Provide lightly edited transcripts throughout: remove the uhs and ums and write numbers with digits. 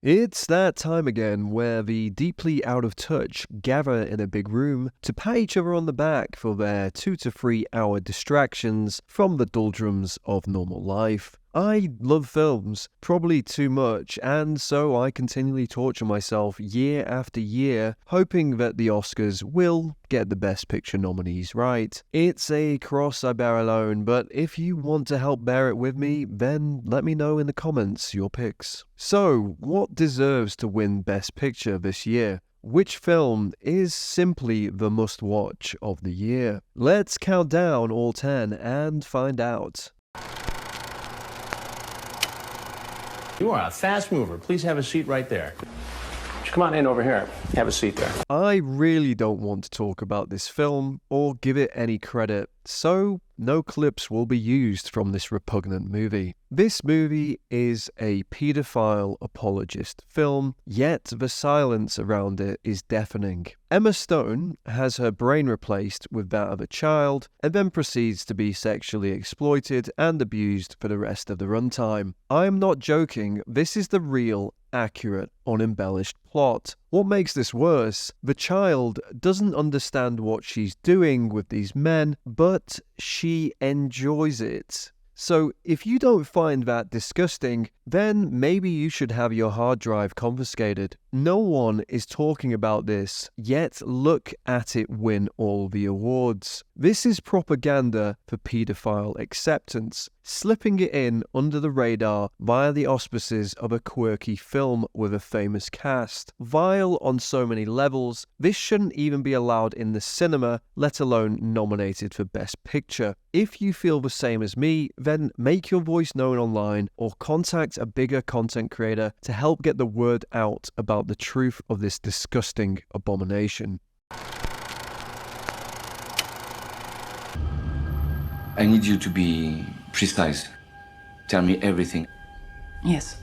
It's that time again where the deeply out of touch gather in a big room to pat each other on the back for their 2 to 3 hour distractions from the doldrums of normal life. I love films, probably too much, and so I continually torture myself year after year, hoping that the Oscars will get the Best Picture nominees right. It's a cross I bear alone, but if you want to help bear it with me, then let me know in the comments your picks. So, what deserves to win Best Picture this year? Which film is simply the must-watch of the year? Let's count down all 10 and find out. You are a fast mover. Please have a seat right there. Come on in over here. Have a seat there. I really don't want to talk about this film or give it any credit, so no clips will be used from this repugnant movie. This movie is a paedophile apologist film, yet the silence around it is deafening. Emma Stone has her brain replaced with that of a child and then proceeds to be sexually exploited and abused for the rest of the runtime. I am not joking, this is the real, accurate, unembellished plot. What makes this worse? The child doesn't understand what she's doing with these men, but she enjoys it. So if you don't find that disgusting, then maybe you should have your hard drive confiscated. No one is talking about this, yet look at it win all the awards. This is propaganda for paedophile acceptance, slipping it in under the radar via the auspices of a quirky film with a famous cast. Vile on so many levels, this shouldn't even be allowed in the cinema, let alone nominated for Best Picture. If you feel the same as me, then make your voice known online or contact a bigger content creator to help get the word out about the truth of this disgusting abomination. I need you to be precise. Tell me everything. Yes.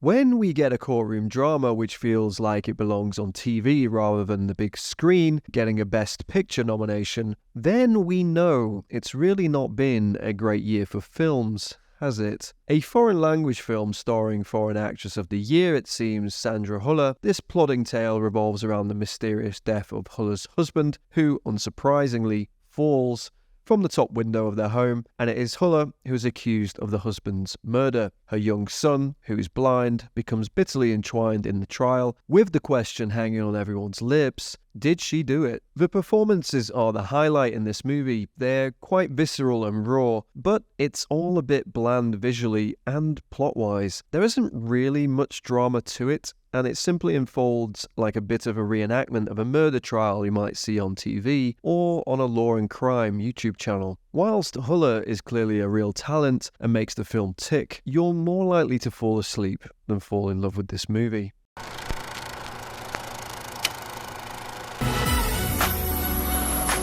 When we get a courtroom drama which feels like it belongs on TV rather than the big screen getting a Best Picture nomination, then we know it's really not been a great year for films, has it? A foreign language film starring Foreign Actress of the Year, it seems, Sandra Huller. This plodding tale revolves around the mysterious death of Huller's husband, who, unsurprisingly, falls from the top window of their home, and it is Huller who is accused of the husband's murder. Her young son, who is blind, becomes bitterly entwined in the trial, with the question hanging on everyone's lips: did she do it? The performances are the highlight in this movie. They're quite visceral and raw, but it's all a bit bland visually and plot-wise. There isn't really much drama to it, and it simply unfolds like a bit of a reenactment of a murder trial you might see on TV or on a law and crime YouTube channel. Whilst Huller is clearly a real talent and makes the film tick, you're more likely to fall asleep than fall in love with this movie.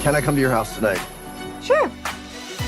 Can I come to your house tonight? Sure.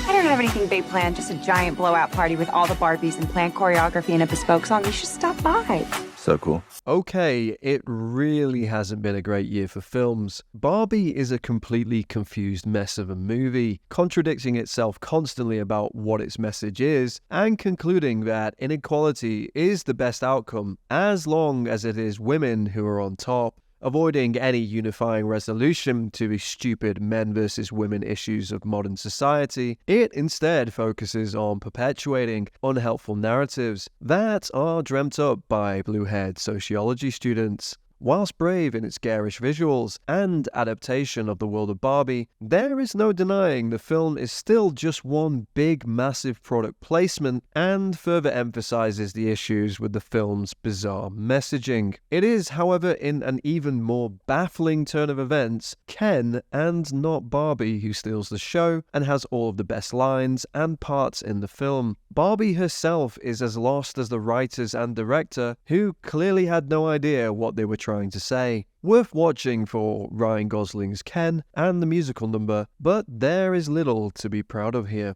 I don't have anything big planned, just a giant blowout party with all the Barbies and planned choreography and a bespoke song. You should stop by. So cool. Okay, it really hasn't been a great year for films. Barbie is a completely confused mess of a movie, contradicting itself constantly about what its message is, and concluding that inequality is the best outcome as long as it is women who are on top. Avoiding any unifying resolution to the stupid men versus women issues of modern society, it instead focuses on perpetuating unhelpful narratives that are dreamt up by blue-haired sociology students. Whilst brave in its garish visuals and adaptation of the world of Barbie, there is no denying the film is still just one big massive product placement and further emphasizes the issues with the film's bizarre messaging. It is, however, in an even more baffling turn of events, Ken and not Barbie who steals the show and has all of the best lines and parts in the film. Barbie herself is as lost as the writers and director, who clearly had no idea what they were trying to say. Worth watching for Ryan Gosling's Ken and the musical number, but there is little to be proud of here.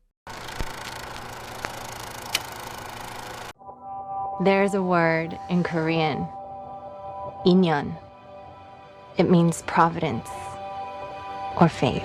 There's a word in Korean, 인연. It means providence or fate.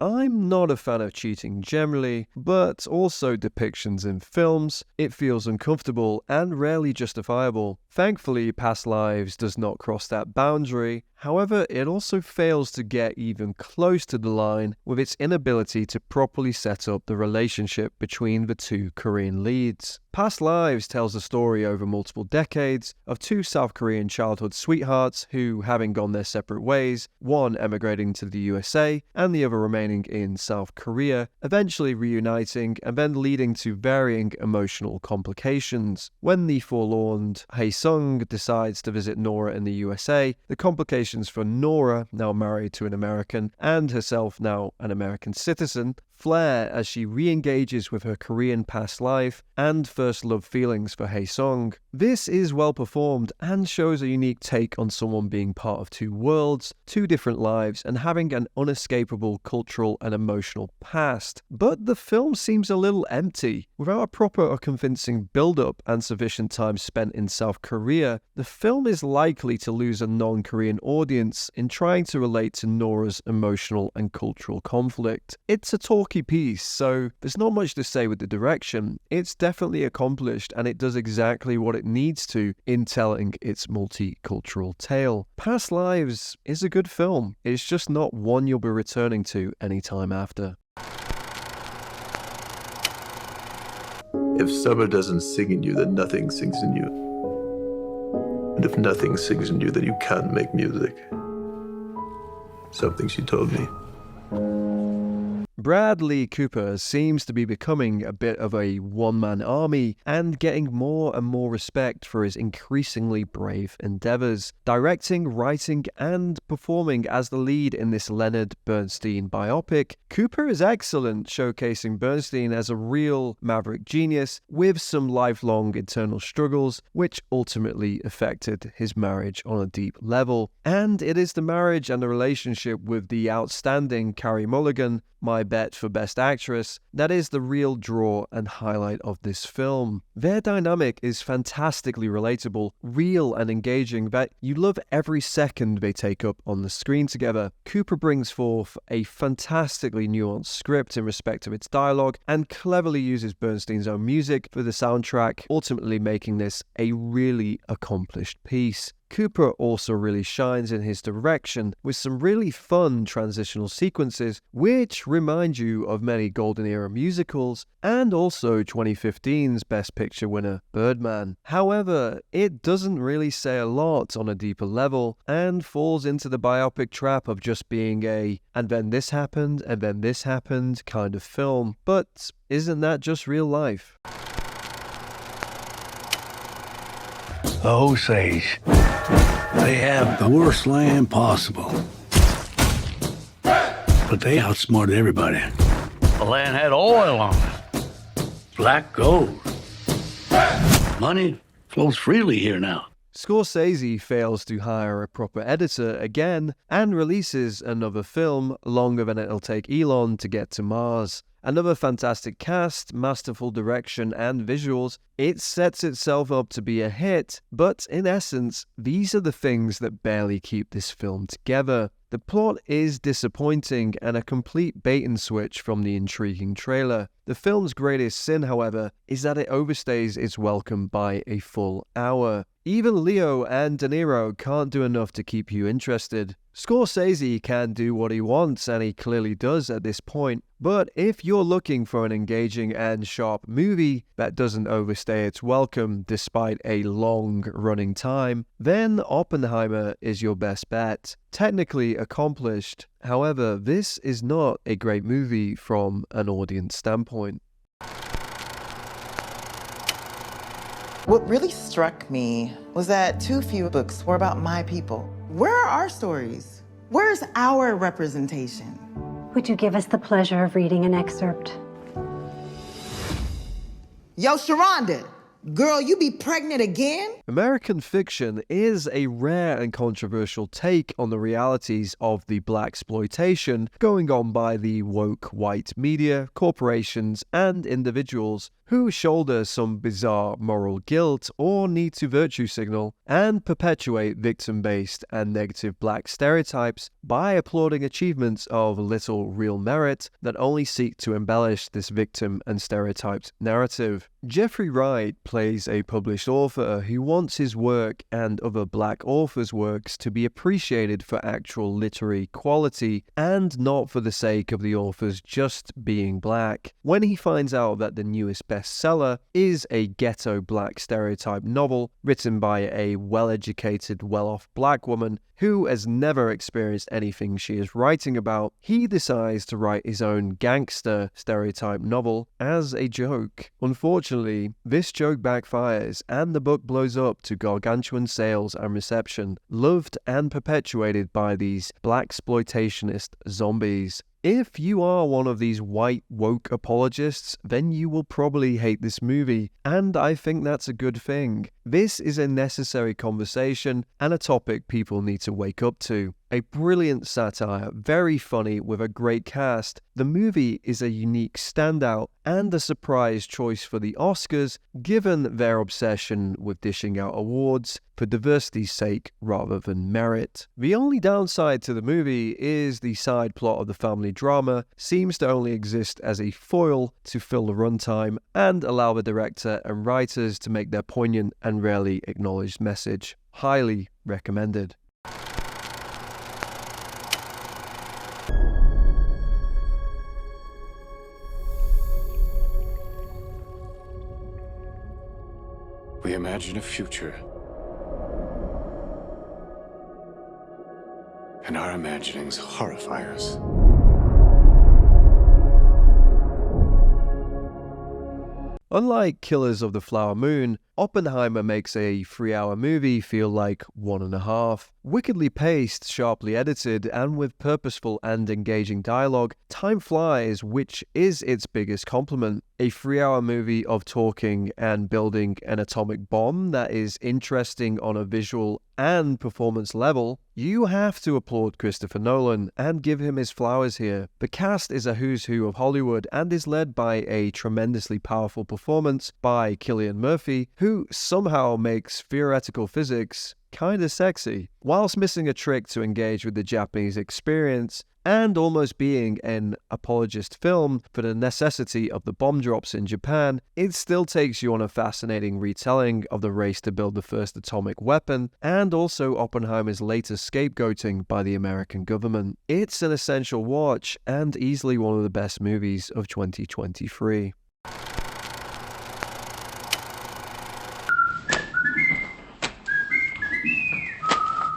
I'm not a fan of cheating generally, but also depictions in films, it feels uncomfortable and rarely justifiable. Thankfully, Past Lives does not cross that boundary. However, it also fails to get even close to the line with its inability to properly set up the relationship between the two Korean leads. Past Lives tells a story over multiple decades of two South Korean childhood sweethearts who, having gone their separate ways, one emigrating to the USA and the other remaining in South Korea, eventually reuniting and then leading to varying emotional complications. When the forlorn Hae-sung decides to visit Nora in the USA, the complications for Nora, now married to an American and herself now an American citizen, flare as she re-engages with her Korean past life and first love feelings for Hae-sung. This is well performed and shows a unique take on someone being part of two worlds, two different lives, and having an unescapable cultural and emotional past. But the film seems a little empty. Without a proper or convincing build-up and sufficient time spent in South Korea, the film is likely to lose a non-Korean audience in trying to relate to Nora's emotional and cultural conflict. It's a talky piece, so there's not much to say with the direction. It's definitely accomplished and it does exactly what it needs to in telling its multicultural tale. Past Lives is a good film. It's just not one you'll be returning to anytime after. If summer doesn't sing in you, then nothing sings in you. And if nothing sings in you, then you can't make music. Something she told me. Bradley Cooper seems to be becoming a bit of a one-man army and getting more and more respect for his increasingly brave endeavors. Directing, writing, and performing as the lead in this Leonard Bernstein biopic, Cooper is excellent, showcasing Bernstein as a real maverick genius with some lifelong internal struggles, which ultimately affected his marriage on a deep level. And it is the marriage and the relationship with the outstanding Carey Mulligan, my bet for Best Actress, that is the real draw and highlight of this film. Their dynamic is fantastically relatable, real and engaging that you love every second they take up on the screen together. Cooper brings forth a fantastically nuanced script in respect of its dialogue and cleverly uses Bernstein's own music for the soundtrack, ultimately making this a really accomplished piece. Cooper also really shines in his direction with some really fun transitional sequences which remind you of many golden era musicals and also 2015's Best Picture winner Birdman. However, it doesn't really say a lot on a deeper level and falls into the biopic trap of just being a and then this happened and then this happened kind of film. But isn't that just real life? The Osage. They have the worst land possible. But they outsmarted everybody. The land had oil on it. Black gold. Money flows freely here now. Scorsese fails to hire a proper editor again and releases another film longer than it'll take Elon to get to Mars. Another fantastic cast, masterful direction and visuals. It sets itself up to be a hit, but in essence, these are the things that barely keep this film together. The plot is disappointing and a complete bait and switch from the intriguing trailer. The film's greatest sin, however, is that it overstays its welcome by a full hour. Even Leo and De Niro can't do enough to keep you interested. Scorsese can do what he wants, and he clearly does at this point, but if you're looking for an engaging and sharp movie that doesn't overstay its welcome despite a long running time, then Oppenheimer is your best bet. Technically accomplished, however, this is not a great movie from an audience standpoint. What really struck me was that too few books were about my people. Where are our stories? Where's our representation? Would you give us the pleasure of reading an excerpt? Yo, Sharonda, girl, you be pregnant again? American Fiction is a rare and controversial take on the realities of the blaxploitation going on by the woke white media, corporations, and individuals. who shoulder some bizarre moral guilt or need to virtue signal and perpetuate victim-based and negative black stereotypes by applauding achievements of little real merit that only seek to embellish this victim and stereotyped narrative. Jeffrey Wright plays a published author who wants his work and other black authors' works to be appreciated for actual literary quality and not for the sake of the authors just being black. When he finds out that the newest bestseller is a ghetto black stereotype novel written by a well-educated, well-off black woman who has never experienced anything she is writing about, he decides to write his own gangster stereotype novel as a joke. Unfortunately, this joke backfires and the book blows up to gargantuan sales and reception, loved and perpetuated by these blaxploitationist zombies. If you are one of these white woke apologists, then you will probably hate this movie, and I think that's a good thing. This is a necessary conversation and a topic people need to wake up to. A brilliant satire, very funny with a great cast, the movie is a unique standout and a surprise choice for the Oscars given their obsession with dishing out awards for diversity's sake rather than merit. The only downside to the movie is the side plot of the family drama seems to only exist as a foil to fill the runtime and allow the director and writers to make their poignant and rarely acknowledged message. Highly recommended. We imagine a future. And our imaginings horrify us. Unlike Killers of the Flower Moon, Oppenheimer makes a 3-hour movie feel like 1.5. Wickedly paced, sharply edited, and with purposeful and engaging dialogue, time flies, which is its biggest compliment. A 3-hour movie of talking and building an atomic bomb that is interesting on a visual and performance level. You have to applaud Christopher Nolan and give him his flowers here. The cast is a who's who of Hollywood and is led by a tremendously powerful performance by Cillian Murphy, who somehow makes theoretical physics kinda sexy, whilst missing a trick to engage with the Japanese experience and almost being an apologist film for the necessity of the bomb drops in Japan. It still takes you on a fascinating retelling of the race to build the first atomic weapon and also Oppenheimer's latest scapegoating by the American government. It's an essential watch and easily one of the best movies of 2023.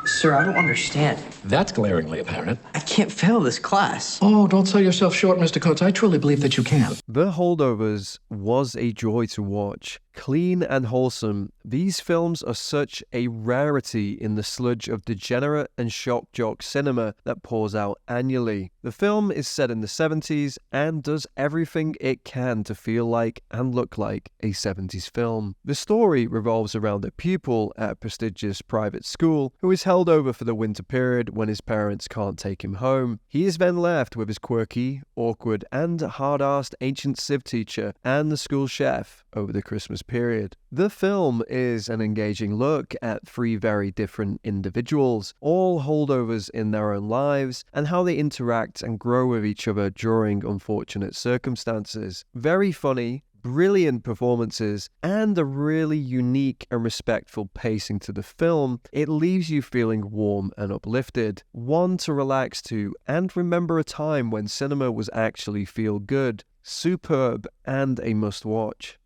Sir, I don't understand. That's glaringly apparent. I can't fail this class. Oh, don't sell yourself short, Mr. Coates. I truly believe that you can. The Holdovers was a joy to watch. Clean and wholesome, these films are such a rarity in the sludge of degenerate and shock jock cinema that pours out annually. The film is set in the 70s and does everything it can to feel like and look like a 70s film. The story revolves around a pupil at a prestigious private school who is held over for the winter period when his parents can't take him home. He is then left with his quirky, awkward, and hard-arsed ancient civ teacher and the school chef over the Christmas period. The film is an engaging look at 3 very different individuals, all holdovers in their own lives, and how they interact and grow with each other during unfortunate circumstances. Very funny, brilliant performances, and a really unique and respectful pacing to the film. It leaves you feeling warm and uplifted, one to relax to, and remember a time when cinema was actually feel good. Superb and a must-watch.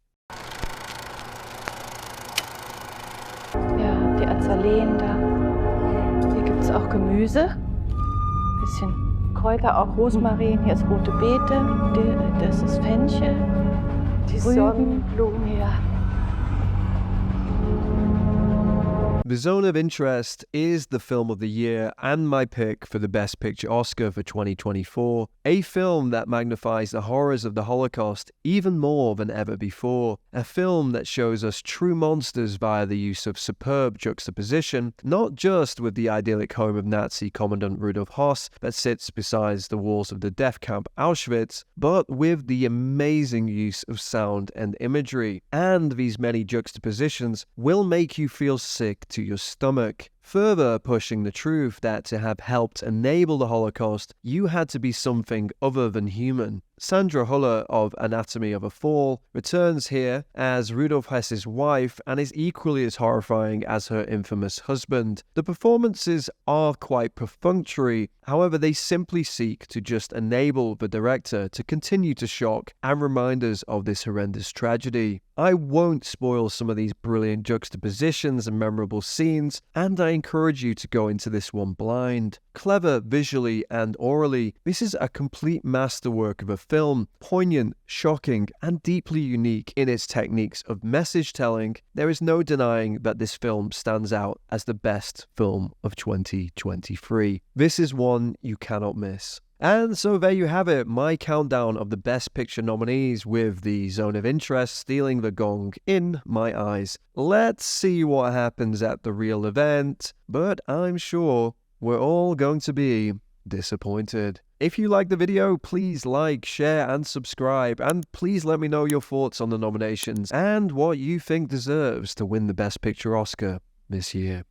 Ja, die Azaleen da. Hier gibt es auch Gemüse. Bisschen Kräuter, auch Rosmarin. Hier ist rote Beete. Das ist Fenchel. Die Sonnenblumen hier. The Zone of Interest is the film of the year and my pick for the Best Picture Oscar for 2024, a film that magnifies the horrors of the Holocaust even more than ever before, a film that shows us true monsters via the use of superb juxtaposition, not just with the idyllic home of Nazi Commandant Rudolf Höss that sits beside the walls of the death camp Auschwitz, but with the amazing use of sound and imagery. And these many juxtapositions will make you feel sick to your stomach, further pushing the truth that to have helped enable the Holocaust, you had to be something other than human. Sandra Huller of Anatomy of a Fall returns here as Rudolf Hess's wife and is equally as horrifying as her infamous husband. The performances are quite perfunctory, however they simply seek to just enable the director to continue to shock and remind us of this horrendous tragedy. I won't spoil some of these brilliant juxtapositions and memorable scenes, and I encourage you to go into this one blind. Clever visually and orally, this is a complete masterwork of a film, poignant, shocking, and deeply unique in its techniques of message telling. There is no denying that this film stands out as the best film of 2023. This is one you cannot miss. And so there you have it, my countdown of the Best Picture nominees, with The Zone of Interest stealing the gong in my eyes. Let's see what happens at the real event, but I'm sure we're all going to be disappointed. If you like the video, please like, share, and subscribe, and please let me know your thoughts on the nominations and what you think deserves to win the Best Picture Oscar this year.